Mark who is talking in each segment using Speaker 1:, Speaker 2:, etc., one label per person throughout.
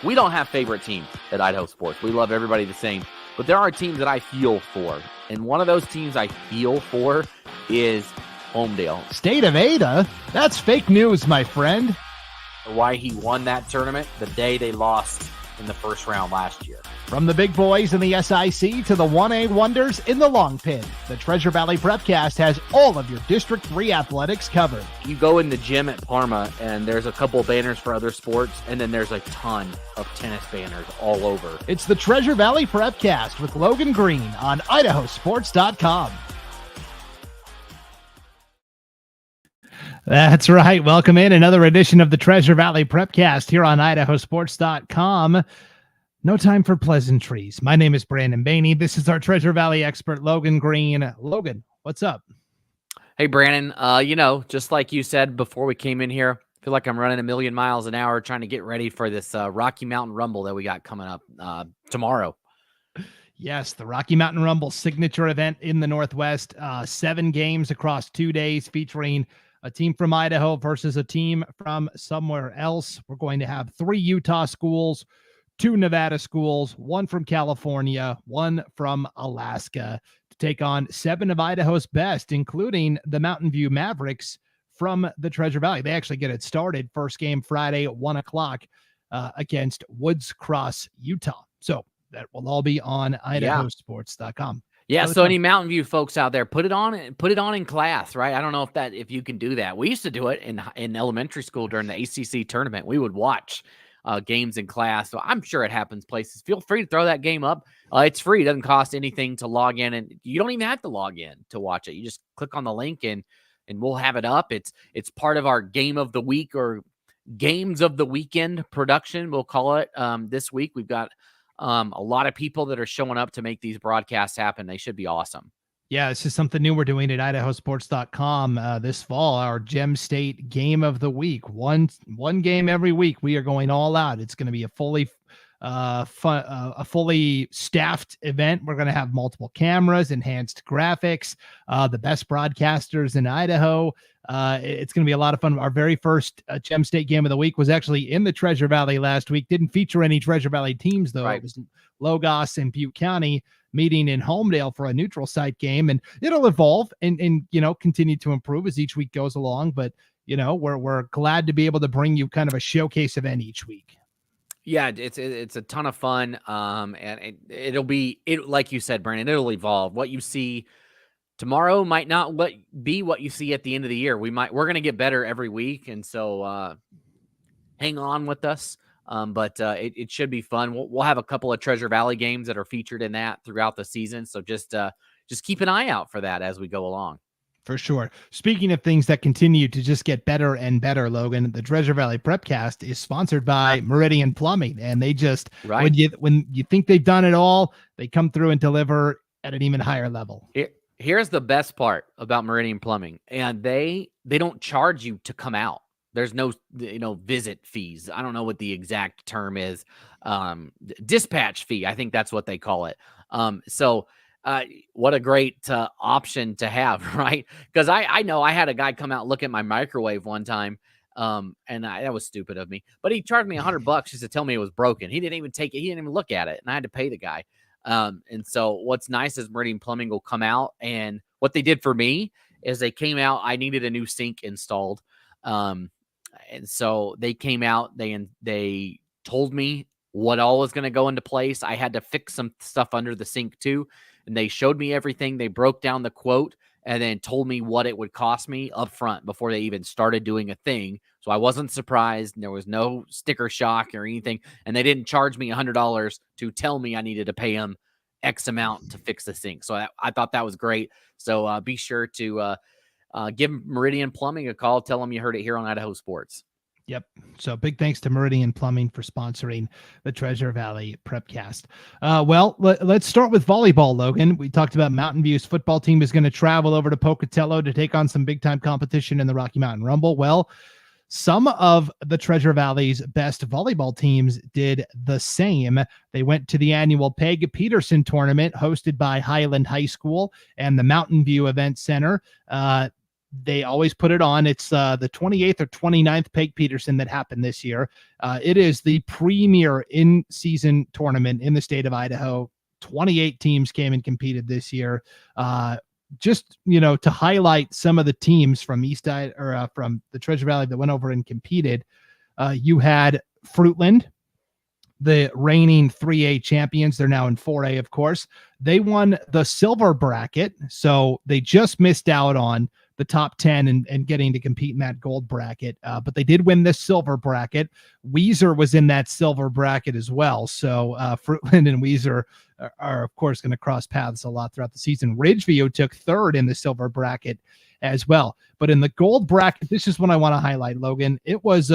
Speaker 1: We don't have favorite teams at Idaho Sports. We love everybody the same. But there are teams that I feel for. And one of those teams I feel for is Homedale.
Speaker 2: State of Ada? That's fake news, my friend.
Speaker 1: Why he won that tournament the day they lost in the first round last year.
Speaker 2: From the big boys in the SIC to the 1A wonders in the long pin, the Treasure Valley Prepcast has all of your District 3 athletics covered.
Speaker 1: You go in the gym at Parma, and there's a couple of banners for other sports, and then there's a ton of tennis banners all over.
Speaker 2: It's the Treasure Valley Prepcast with Logan Green on IdahoSports.com. That's right. Welcome in another edition of the Treasure Valley Prepcast here on IdahoSports.com. No time for pleasantries. My name is Brandon Baney. This is our Treasure Valley expert, Logan Green. Logan, what's up?
Speaker 1: Hey, Brandon. Just like you said before we came in here, I feel like I'm running a million miles an hour trying to get ready for this Rocky Mountain Rumble that we got coming up tomorrow.
Speaker 2: Yes, the Rocky Mountain Rumble signature event in the Northwest. 7 games across 2 days featuring a team from Idaho versus a team from somewhere else. We're going to have 3 Utah schools, 2 Nevada schools, 1 from California, 1 from Alaska to take on 7 of Idaho's best, including the Mountain View Mavericks from the Treasure Valley. They actually get it started. First game Friday at 1 o'clock against Woods Cross, Utah. So that will all be on IdahoSports.com.
Speaker 1: Yeah, so any Mountain View folks out there, put it on in class, right? I don't know if you can do that. We used to do it in elementary school during the ACC tournament. We would watch games in class. So I'm sure it happens places. Feel free to throw that game up. It's free. It doesn't cost anything to log in, and you don't even have to log in to watch it. You just click on the link and we'll have it up. It's part of our game of the week or games of the weekend production, we'll call it. This week we've got a lot of people that are showing up to make these broadcasts happen. They should be awesome.
Speaker 2: Yeah, this is something new we're doing at IdahoSports.com this fall, our Gem State Game of the Week. One game every week. We are going all out. It's going to be a fully staffed event. We're going to have multiple cameras, enhanced graphics, the best broadcasters in Idaho. It's going to be a lot of fun. Our very first Gem State Game of the Week was actually in the Treasure Valley last week. Didn't feature any Treasure Valley teams, though. Right. It was Logos and Butte County meeting in Homedale for a neutral site game, and it'll evolve and continue to improve as each week goes along. But we're glad to be able to bring you kind of a showcase event each week.
Speaker 1: Yeah, it's a ton of fun, and it'll be like you said, Brandon. It'll evolve. What you see tomorrow might not be what you see at the end of the year. We're going to get better every week, and so hang on with us. But it should be fun. We'll have a couple of Treasure Valley games that are featured in that throughout the season. So just keep an eye out for that as we go along.
Speaker 2: For sure. Speaking of things that continue to just get better and better, Logan, the Treasure Valley Prepcast is sponsored by Meridian Plumbing, and they just when you think they've done it all, they come through and deliver at an even higher level.
Speaker 1: Here's the best part about Meridian Plumbing, and they don't charge you to come out. There's no visit fees. I don't know what the exact term is. Dispatch fee, I think that's what they call it. What a great option to have, right? Because I know I had a guy come out and look at my microwave one time, and that was stupid of me. But he charged me $100 just to tell me it was broken. He didn't even take it. He didn't even look at it, and I had to pay the guy. And so what's nice is Meridian Plumbing will come out, and what they did for me is they came out. I needed a new sink installed, and so they came out. They told me what all was going to go into place. I had to fix some stuff under the sink too. And they showed me everything. They broke down the quote and then told me what it would cost me up front before they even started doing a thing. So I wasn't surprised. There was no sticker shock or anything. And they didn't charge me $100 to tell me I needed to pay them X amount to fix the sink. So I thought that was great. So be sure to give Meridian Plumbing a call. Tell them you heard it here on Idaho Sports.
Speaker 2: Yep. So big thanks to Meridian Plumbing for sponsoring the Treasure Valley Prepcast. Let's start with volleyball, Logan. We talked about Mountain View's football team is going to travel over to Pocatello to take on some big-time competition in the Rocky Mountain Rumble. Well, some of the Treasure Valley's best volleyball teams did the same. They went to the annual Peg Peterson Tournament hosted by Highland High School and the Mountain View Event Center. They always put it on. It's the 28th or 29th Peg Peterson that happened this year. It is the premier in-season tournament in the state of Idaho. 28 teams came and competed this year. Just, to highlight some of the teams from from the Treasure Valley that went over and competed, you had Fruitland, the reigning 3A champions. They're now in 4A, of course. They won the silver bracket, so they just missed out on the top 10 and getting to compete in that gold bracket. But they did win this silver bracket. Weiser was in that silver bracket as well. So Fruitland and Weiser are of course, going to cross paths a lot throughout the season. Ridgeview took third in the silver bracket as well. But in the gold bracket, this is what I want to highlight, Logan. It was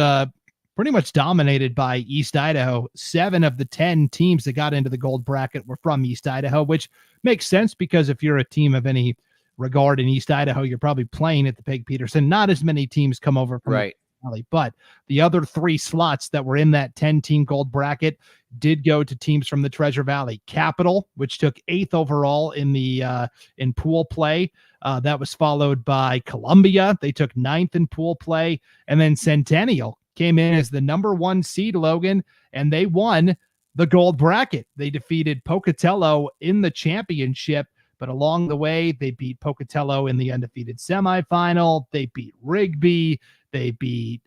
Speaker 2: pretty much dominated by East Idaho. 7 of the 10 teams that got into the gold bracket were from East Idaho, which makes sense because if you're a team of any regard in East Idaho, you're probably playing at the Peg Peterson. Not as many teams come over from
Speaker 1: right.
Speaker 2: the Valley, but the other 3 slots that were in that 10-team gold bracket did go to teams from the Treasure Valley. Capital, which took 8th overall in the in pool play. That was followed by Columbia. They took 9th in pool play. And then Centennial came in as the number 1 seed, Logan, and they won the gold bracket. They defeated Pocatello in the championship. But along the way, they beat Pocatello in the undefeated semifinal. They beat Rigby. They beat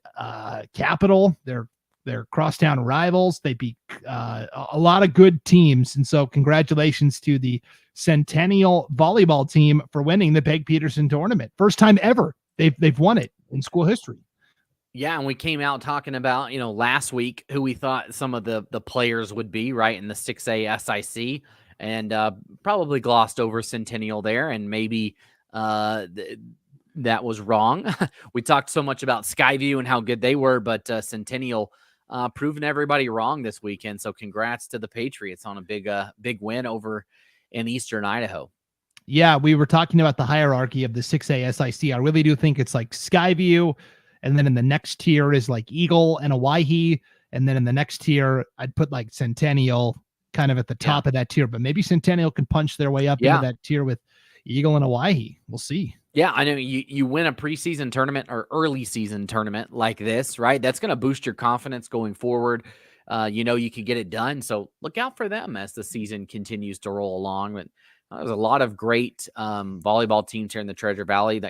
Speaker 2: Capital, their crosstown rivals. They beat a lot of good teams. And so congratulations to the Centennial volleyball team for winning the Peg Peterson tournament. First time ever they've won it in school history.
Speaker 1: Yeah, and we came out talking about, last week who we thought some of the players would be, right, in the 6A SIC. And probably glossed over Centennial there, and maybe that was wrong. We talked so much about Skyview and how good they were, but Centennial proving everybody wrong this weekend. So congrats to the Patriots on a big win over in Eastern Idaho.
Speaker 2: Yeah, we were talking about the hierarchy of the 6A SIC. I really do think it's like Skyview, and then in the next tier is like Eagle and Owyhee, and then in the next tier, I'd put like Centennial kind of at the top of that tier, but maybe Centennial can punch their way up into that tier with Eagle and Owyhee. We'll see.
Speaker 1: Yeah, I know you win a preseason tournament or early season tournament like this, right? That's going to boost your confidence going forward. You can get it done. So look out for them as the season continues to roll along. But there's a lot of great volleyball teams here in the Treasure Valley.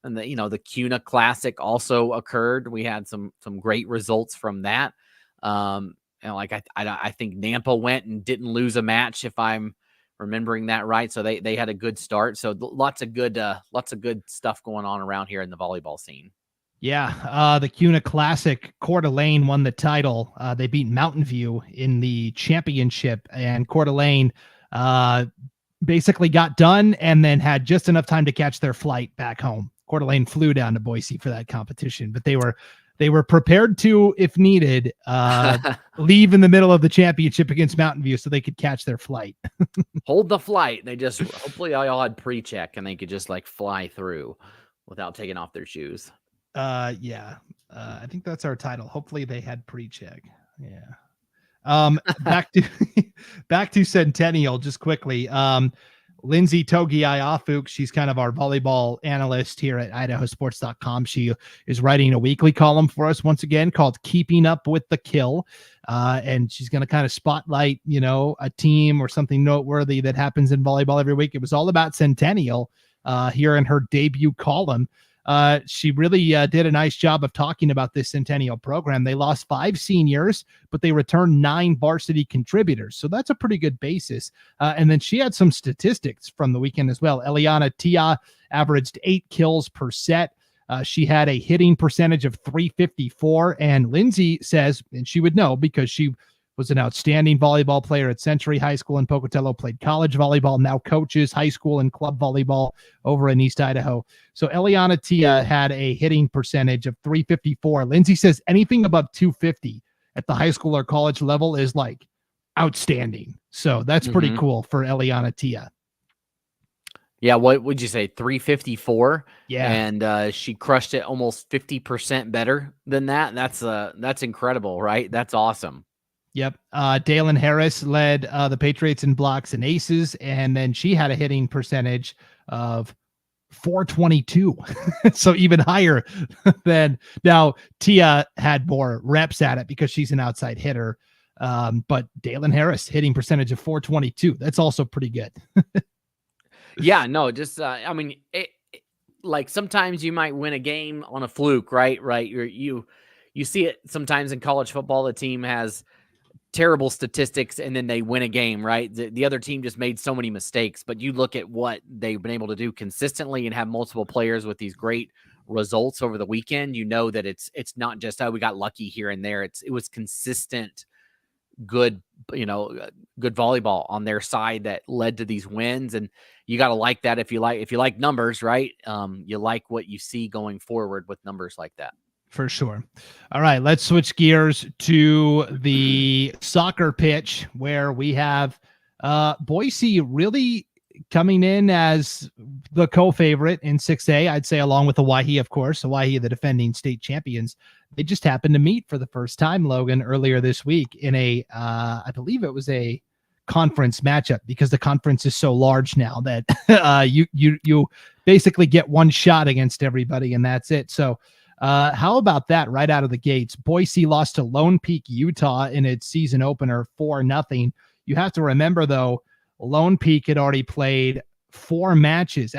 Speaker 1: And the CUNA Classic also occurred. We had some great results from that. I think Nampa went and didn't lose a match, if I'm remembering that right. So they had a good start. So lots of good stuff going on around here in the volleyball scene.
Speaker 2: Yeah, the CUNA Classic, Coeur d'Alene won the title. They beat Mountain View in the championship, and Coeur d'Alene basically got done and then had just enough time to catch their flight back home. Coeur d'Alene flew down to Boise for that competition, but they were prepared to, if needed, leave in the middle of the championship against Mountain View so they could catch their flight.
Speaker 1: Hold the flight. They just, hopefully they all had pre-check and they could just fly through without taking off their shoes.
Speaker 2: I think that's our title. Hopefully they had pre-check. Yeah. Back to Centennial just quickly. Lindsay Togiai-Afuk, she's kind of our volleyball analyst here at IdahoSports.com. She is writing a weekly column for us once again called Keeping Up with the Kill. And she's going to kind of spotlight, a team or something noteworthy that happens in volleyball every week. It was all about Centennial here in her debut column. She really did a nice job of talking about this Centennial program. They lost 5 seniors, but they returned 9 varsity contributors. So that's a pretty good basis. And then she had some statistics from the weekend as well. Eliana Tia averaged 8 kills per set. She had a hitting percentage of .354. And Lindsay says, and she would know because she was an outstanding volleyball player at Century High School in Pocatello, played college volleyball, now coaches high school and club volleyball over in East Idaho. So Eliana Tia had a hitting percentage of .354. Lindsay says anything above .250 at the high school or college level is outstanding. So that's pretty cool for Eliana Tia.
Speaker 1: Yeah, what would you say, 354?
Speaker 2: Yeah.
Speaker 1: And she crushed it almost 50% better than that. That's incredible, right? That's awesome.
Speaker 2: Yep. Dalen Harris led the Patriots in blocks and aces, and then she had a hitting percentage of 422. So even higher than now. Tia had more reps at it because she's an outside hitter. But Dalen Harris hitting percentage of 422. That's also pretty good.
Speaker 1: Yeah, no, just, I mean, like sometimes you might win a game on a fluke, right? Right. You see it sometimes in college football. The team has terrible statistics and then they win a game, right? The other team just made so many mistakes, but you look at what they've been able to do consistently and have multiple players with these great results over the weekend. You know that it's not just, oh, we got lucky here and there. It was consistent, good, good volleyball on their side that led to these wins. And you got to like that. If you like numbers, right? You like what you see going forward with numbers like that.
Speaker 2: For sure. All right, let's switch gears to the soccer pitch where we have Boise really coming in as the co-favorite in 6A, I'd say, along with Owyhee, of course. Owyhee, the defending state champions. They just happened to meet for the first time, Logan, earlier this week in a, I believe it was a conference matchup, because the conference is so large now that you basically get one shot against everybody and that's it. So how about that right out of the gates? Boise lost to Lone Peak, Utah in its season opener 4-0. You have to remember, though, Lone Peak had already played 5 matches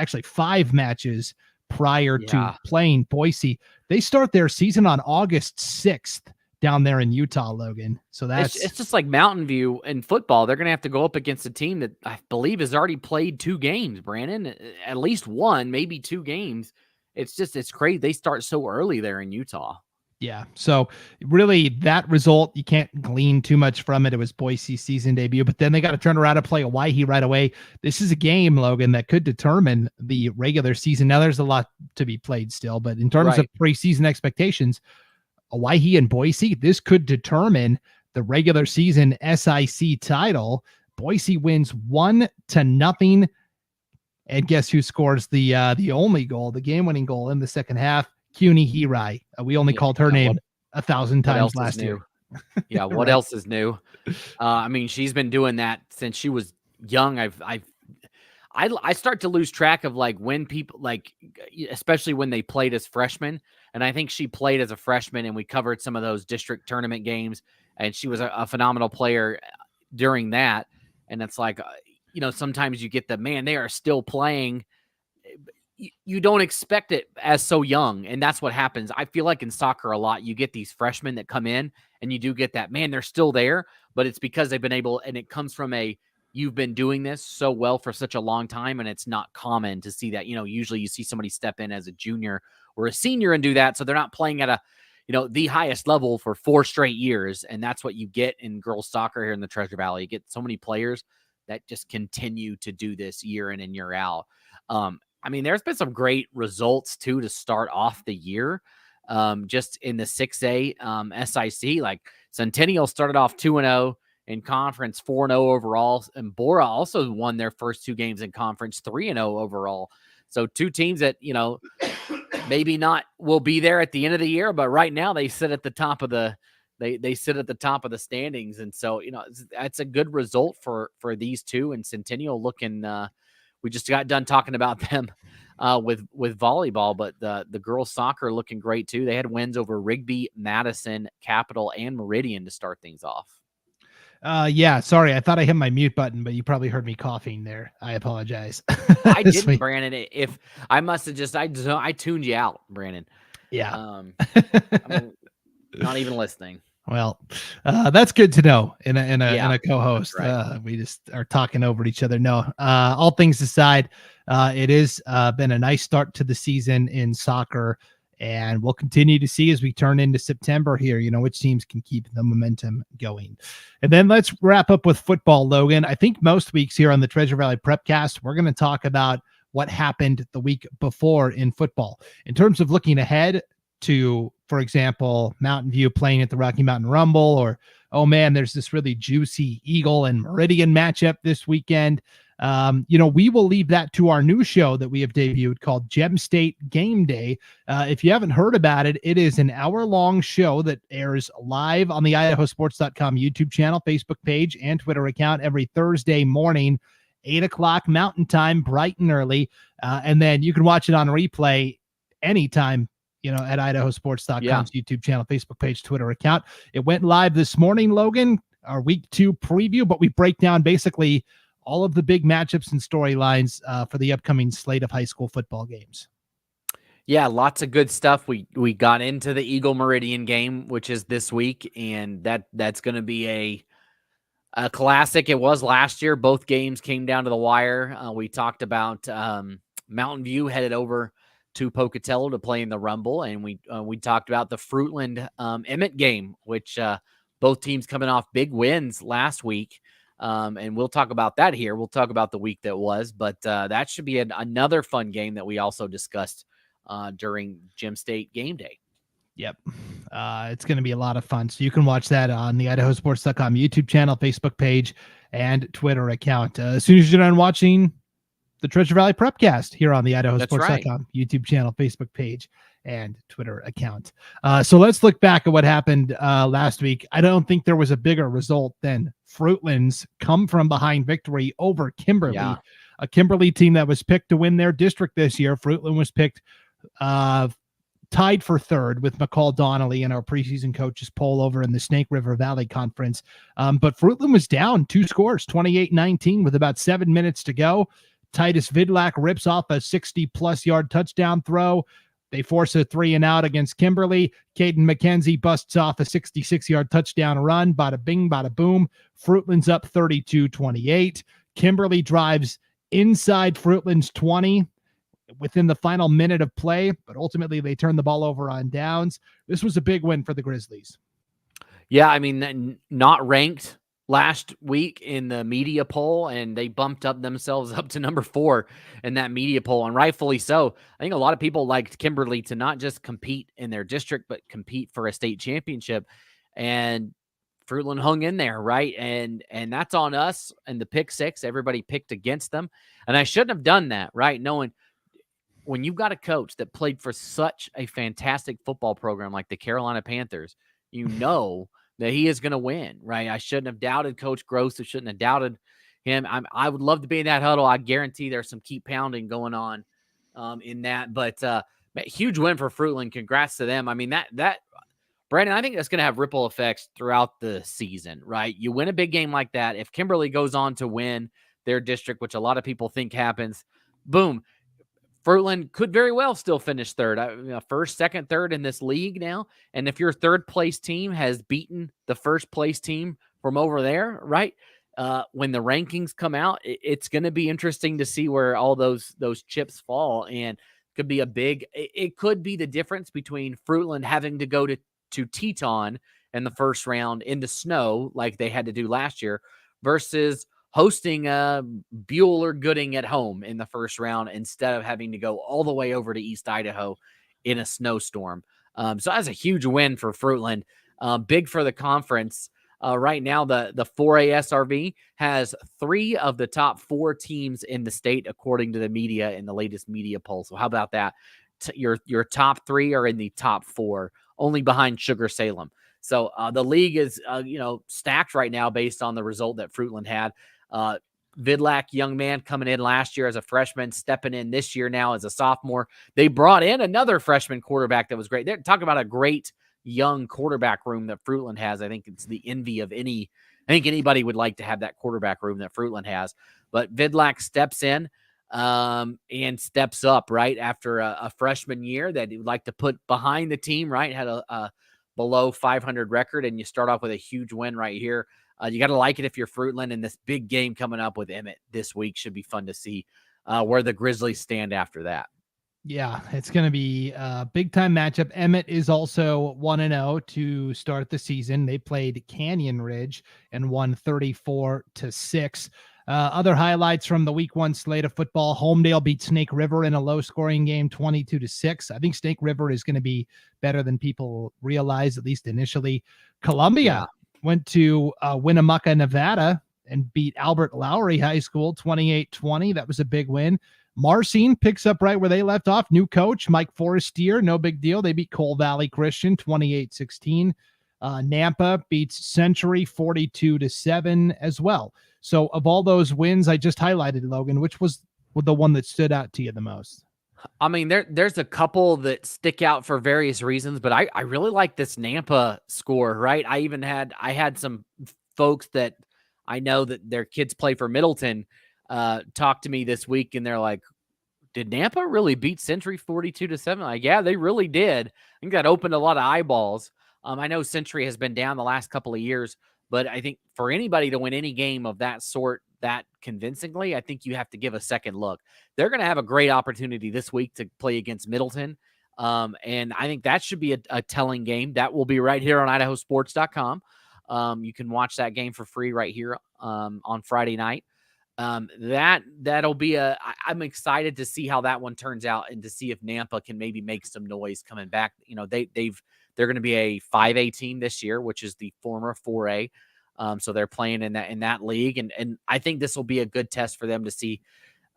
Speaker 2: prior to playing Boise. They start their season on August 6th down there in Utah, Logan. So it's
Speaker 1: just like Mountain View in football. They're going to have to go up against a team that I believe has already played 2 games, Brandon, at least 1, maybe 2 games. It's crazy. They start so early there in Utah.
Speaker 2: Yeah. So really that result, you can't glean too much from it. It was Boise's season debut, but then they got to turn around and play Owyhee right away. This is a game, Logan, that could determine the regular season. Now there's a lot to be played still, but in terms of preseason expectations, Owyhee and Boise, this could determine the regular season SIC title. Boise wins 1-0. And guess who scores the only goal, the game-winning goal in the second half? CUNY Hirai. We only called her name 1,000 times last year.
Speaker 1: Yeah, what else is new? I mean, she's been doing that since she was young. I start to lose track of like when people, like, especially when they played as freshmen. And I think she played as a freshman, and we covered some of those district tournament games, and she was a phenomenal player during that. And it's like, sometimes you get they are still playing. You don't expect it as so young, and that's what happens. I feel like in soccer a lot, you get these freshmen that come in, and you do get that, they're still there, but it's because they've been able, and it comes from you've been doing this so well for such a long time, and it's not common to see that. Usually you see somebody step in as a junior or a senior and do that, so they're not playing at the highest level for 4 straight years, and that's what you get in girls soccer here in the Treasure Valley. You get so many players that just continue to do this year in and year out. I mean, there's been some great results too to start off the year. Just in the 6A SIC, like Centennial started off 2-0 in conference, 4-0 overall, and Bora also won their first 2 games in conference, 3-0 overall. So 2 teams that maybe not will be there at the end of the year, but right now they sit at the top of the sit at the top of the standings, and so that's a good result for these 2. And Centennial looking. We just got done talking about them with volleyball, but the girls soccer looking great too. They had wins over Rigby, Madison, Capital, and Meridian to start things off.
Speaker 2: Yeah, sorry. I thought I hit my mute button, but you probably heard me coughing there. I apologize.
Speaker 1: I didn't, Brandon. If I must have I tuned you out, Brandon.
Speaker 2: Yeah.
Speaker 1: I'm not even listening.
Speaker 2: Well, that's good to know in a co-host.
Speaker 1: Right.
Speaker 2: We just are talking over each other. No, all things aside, it has been a nice start to the season in soccer, and we'll continue to see as we turn into September here, which teams can keep the momentum going. And then let's wrap up with football, Logan. I think most weeks here on the Treasure Valley Prepcast, we're going to talk about what happened the week before in football. In terms of looking ahead to, for example, Mountain View playing at the Rocky Mountain Rumble, or, oh man, there's this really juicy Eagle and Meridian matchup this weekend. We will leave that to our new show that we have debuted called Gem State Game Day. If you haven't heard about it, it is an hour-long show that airs live on the IdahoSports.com YouTube channel, Facebook page, and Twitter account every Thursday morning, 8 o'clock Mountain Time, bright and early. And then you can watch it on replay anytime, at IdahoSports.com's YouTube channel, Facebook page, Twitter account. It went live this morning, Logan, our week 2 preview, but we break down basically all of the big matchups and storylines for the upcoming slate of high school football games.
Speaker 1: Yeah, lots of good stuff. We got into the Eagle Meridian game, which is this week, and that's going to be a classic. It was last year. Both games came down to the wire. We talked about Mountain View headed over to Pocatello to play in the Rumble, and we talked about the Fruitland Emmett game, which both teams coming off big wins last week. And we'll talk about that here. We'll talk about the week that was, but that should be another fun game that we also discussed during Gem State game day.
Speaker 2: Yep. It's going to be a lot of fun. So you can watch that on the IdahoSports.com YouTube channel, Facebook page, and Twitter account. As soon as you're done watching the Treasure Valley Prepcast here on the IdahoSports.com YouTube channel, Facebook page, and Twitter account. So let's look back at what happened last week. I don't think there was a bigger result than Fruitland's come from behind victory over Kimberly, a Kimberly team that was picked to win their district this year. Fruitland was picked tied for third with McCall Donnelly and our preseason coaches poll over in the Snake River Valley Conference. But Fruitland was down 2 scores, 28-19 with about 7 minutes to go. Titus Vidlak rips off a 60-plus yard touchdown throw. They force a 3-and-out against Kimberly. Caden McKenzie busts off a 66-yard touchdown run. Bada bing, bada boom. Fruitland's up 32-28. Kimberly drives inside Fruitland's 20 within the final minute of play, but ultimately they turn the ball over on downs. This was a big win for the Grizzlies.
Speaker 1: Yeah, I mean, not ranked last week in the media poll, and they bumped up themselves up to number 4 in that media poll, and rightfully so. I think a lot of people liked Kimberly to not just compete in their district, but compete for a state championship, and Fruitland hung in there, right? And that's on us and the pick 6. Everybody picked against them, and I shouldn't have done that, right? Knowing when you've got a coach that played for such a fantastic football program like the Carolina Panthers, you know that he is going to win, right? I shouldn't have doubted Coach Gross. I shouldn't have doubted him. I would love to be in that huddle. I guarantee there's some keep pounding going on in that. But huge win for Fruitland. Congrats to them. I mean, that Brandon, I think that's going to have ripple effects throughout the season, right? You win a big game like that. If Kimberly goes on to win their district, which a lot of people think happens, boom. Fruitland could very well still finish third, first, second, third in this league now. And if your third place team has beaten the first place team from over there, right? When the rankings come out, it's going to be interesting to see where all those chips fall, and could be it could be the difference between Fruitland having to go to Teton in the first round in the snow like they had to do last year versus hosting Buell or Gooding at home in the first round instead of having to go all the way over to East Idaho in a snowstorm. So that's a huge win for Fruitland. Big for the conference. Right now, the 4A SRV has 3 of the top 4 teams in the state, according to the media in the latest media poll. So how about that? Your top 3 are in the top 4, only behind Sugar Salem. So the league is, stacked right now based on the result that Fruitland had. Vidlak, young man coming in last year as a freshman, stepping in this year now as a sophomore. They brought in another freshman quarterback that was great. They're talking about a great young quarterback room that Fruitland has. I think it's the envy of I think anybody would like to have that quarterback room that Fruitland has. But Vidlak steps in and steps up right after a freshman year that he would like to put behind the team, right? Had a below 500 record, and you start off with a huge win right here. You got to like it if you're Fruitland, and this big game coming up with Emmett this week should be fun to see where the Grizzlies stand after that.
Speaker 2: Yeah, it's going to be a big-time matchup. Emmett is also 1-0 to start the season. They played Canyon Ridge and won 34-6. Other highlights from the week 1 slate of football: Homedale beat Snake River in a low-scoring game, 22-6. I think Snake River is going to be better than people realize, at least initially. Columbia went to Winnemucca, Nevada, and beat Albert Lowry High School 28-20. That was a big win. Marcine picks up right where they left off. New coach, Mike Forestier, no big deal. They beat Cole Valley Christian 28-16. Nampa beats Century 42-7 as well. So of all those wins I just highlighted, Logan, which was the one that stood out to you the most?
Speaker 1: I mean, there's a couple that stick out for various reasons, but I really like this Nampa score, right? I had some folks that I know that their kids play for Middleton talk to me this week, and they're like, did Nampa really beat Century 42-7? Like, yeah, they really did. I think that opened a lot of eyeballs. I know Century has been down the last couple of years, but I think for anybody to win any game of that sort that convincingly, I think you have to give a second look. They're going to have a great opportunity this week to play against Middleton. And I think that should be a telling game. That will be right here on IdahoSports.com. You can watch that game for free right here on Friday night. That'll be I'm excited to see how that one turns out and to see if Nampa can maybe make some noise coming back. You know, they're going to be a 5A team this year, which is the former 4A. So they're playing in that league. And I think this will be a good test for them to see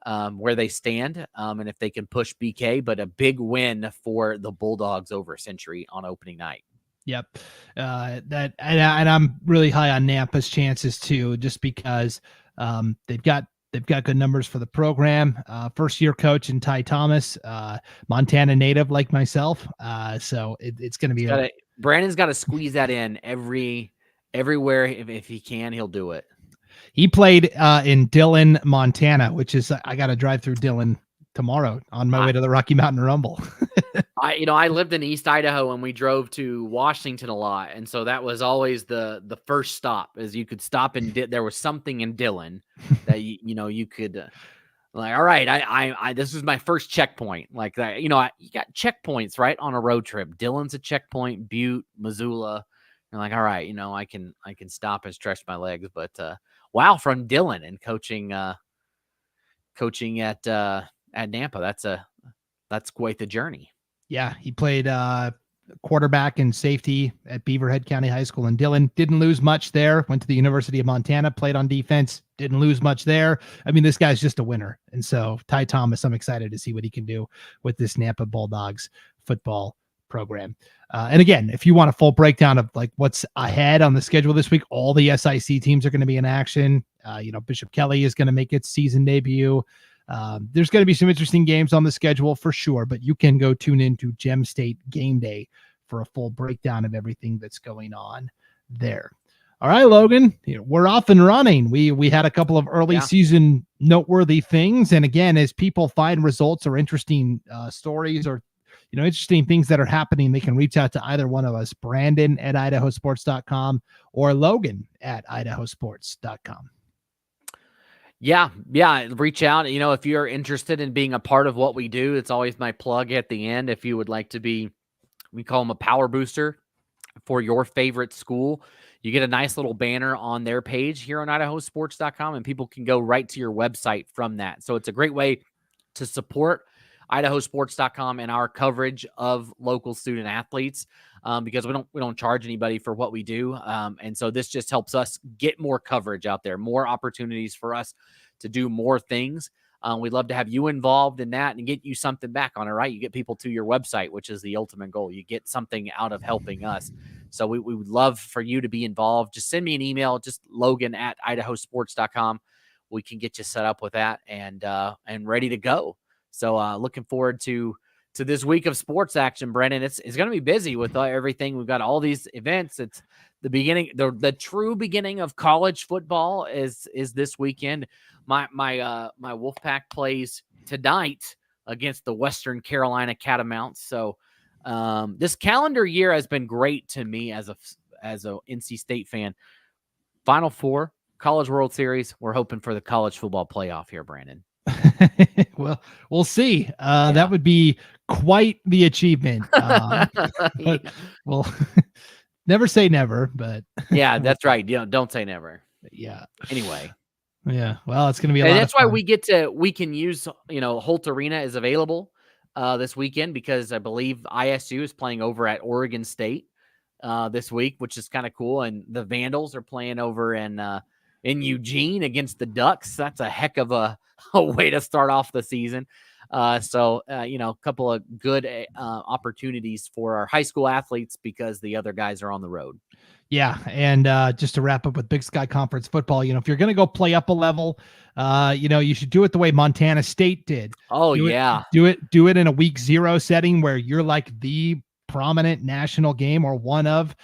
Speaker 1: where they stand and if they can push BK, but a big win for the Bulldogs over Century on opening night.
Speaker 2: Yep. And I'm really high on Nampa's chances too, just because they've got good numbers for the program. First year coach in Ty Thomas, Montana native like myself. So it's going to be
Speaker 1: Brandon's got to squeeze that in everywhere. If he can, he'll do it.
Speaker 2: He played in Dillon, Montana, which is I got to drive through Dillon tomorrow on my way to the Rocky Mountain Rumble.
Speaker 1: I lived in East Idaho and we drove to Washington a lot. And so that was always the first stop, is you could stop in there was something in Dillon that you could like, all right, I this was my first checkpoint. Like that, you got checkpoints right on a road trip. Dillon's a checkpoint, Butte, Missoula. You're like, all right, I can stop and stretch my legs. But wow, from Dillon and coaching at Nampa, that's quite the journey.
Speaker 2: Yeah, he played quarterback and safety at Beaverhead County High School in Dillon. Didn't lose much there. Went to the University of Montana, played on defense. Didn't lose much there. I mean, this guy's just a winner. And so Ty Thomas, I'm excited to see what he can do with this Nampa Bulldogs football program. And again, if you want a full breakdown of like what's ahead on the schedule this week, all the SIC teams are going to be in action. Bishop Kelly is going to make its season debut. There's going to be some interesting games on the schedule for sure, but you can go tune into Gem State Game Day for a full breakdown of everything that's going on there. All right, Logan, we're off and running. We had a couple of early season noteworthy things. And again, as people find results or interesting stories or interesting things that are happening, they can reach out to either one of us, Brandon at IdahoSports.com or Logan at IdahoSports.com.
Speaker 1: Yeah. Reach out. If you're interested in being a part of what we do, it's always my plug at the end. If you would like to be, we call them a power booster for your favorite school, you get a nice little banner on their page here on IdahoSports.com, and people can go right to your website from that. So it's a great way to support IdahoSports.com and our coverage of local student athletes, because we don't charge anybody for what we do. And so this just helps us get more coverage out there, more opportunities for us to do more things. We'd love to have you involved in that and get you something back on it, right? You get people to your website, which is the ultimate goal. You get something out of helping us. So we would love for you to be involved. Just send me an email, just Logan at IdahoSports.com. We can get you set up with that and ready to go. So looking forward to this week of sports action, Brennan. It's going to be busy with everything. We've got all these events. It's the beginning, the true beginning of college football is this weekend. My Wolfpack plays tonight against the Western Carolina Catamounts. So this calendar year has been great to me as a NC State fan. Final Four, College World Series. We're hoping for the college football playoff here, Brandon.
Speaker 2: Well, we'll see. That would be quite the achievement. But well, never say never, but
Speaker 1: yeah, that's right. Don't say never.
Speaker 2: Yeah.
Speaker 1: Anyway.
Speaker 2: Yeah. Well, it's going to be a lot.
Speaker 1: That's why we can use, Holt Arena is available this weekend, because I believe ISU is playing over at Oregon State this week, which is kind of cool. And the Vandals are playing over in Eugene against the Ducks. That's a heck of a a way to start off the season. So a couple of good opportunities for our high school athletes because the other guys are on the road.
Speaker 2: Yeah. And just to wrap up with Big Sky Conference football, if you're going to go play up a level, you should do it the way Montana State did.
Speaker 1: Oh,
Speaker 2: do
Speaker 1: yeah.
Speaker 2: Do it in a week 0 setting where you're like the prominent national game or one of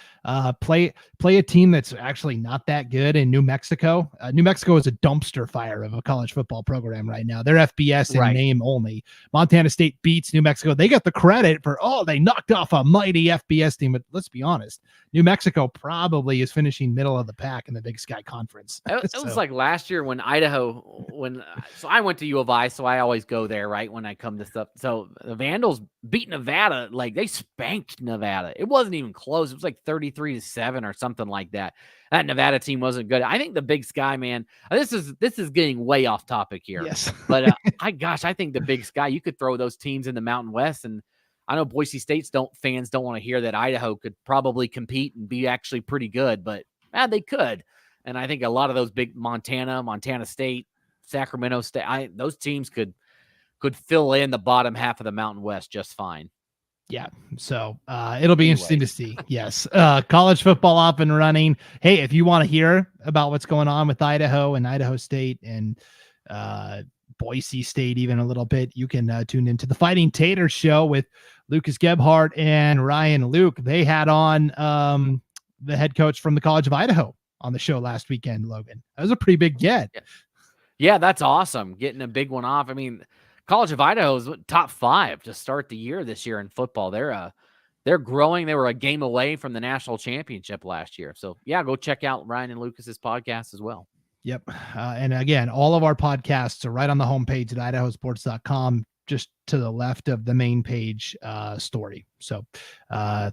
Speaker 2: play a team that's actually not that good in New Mexico. New Mexico is a dumpster fire of a college football program right now. They're FBS in name only. Montana State beats New Mexico. They got the credit for, they knocked off a mighty FBS team. But let's be honest, New Mexico probably is finishing middle of the pack in the Big Sky Conference.
Speaker 1: It was like last year when so I went to U of I, so I always go there, right, when I come to stuff. So the Vandals beat Nevada, like they spanked Nevada. It wasn't even close. It was like 33-7 or something like that. That Nevada team wasn't good. I think the Big Sky, man, this is getting way off topic here.
Speaker 2: Yes.
Speaker 1: But I think the Big Sky, you could throw those teams in the Mountain West, and I know Boise State's fans don't want to hear that Idaho could probably compete and be actually pretty good, but they could. And I think a lot of those big Montana State, Sacramento State, those teams could fill in the bottom half of the Mountain West just fine.
Speaker 2: Yeah. So it'll be interesting to see. Yes. College football up and running. Hey, if you want to hear about what's going on with Idaho and Idaho State and Boise State even a little bit, you can tune into the Fighting Tater Show with Lucas Gebhardt and Ryan Luke. They had on the head coach from the College of Idaho on the show last weekend, Logan. That was a pretty big get.
Speaker 1: Yeah, that's awesome. Getting a big one off. I mean, College of Idaho is top 5 to start the year this year in football. They're growing. They were a game away from the national championship last year. So yeah, go check out Ryan and Lucas's podcast as well.
Speaker 2: Yep. And again, all of our podcasts are right on the homepage at IdahoSports.com, just to the left of the main page story. So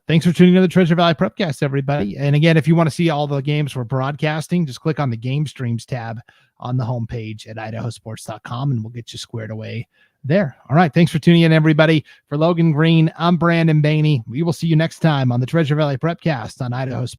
Speaker 2: thanks for tuning in to the Treasure Valley Prepcast, everybody. And again, if you want to see all the games we're broadcasting, just click on the game streams tab on the homepage at IdahoSports.com and we'll get you squared away there. All right. Thanks for tuning in, everybody. For Logan Green, I'm Brandon Baney. We will see you next time on the Treasure Valley Prepcast on IdahoSports.com.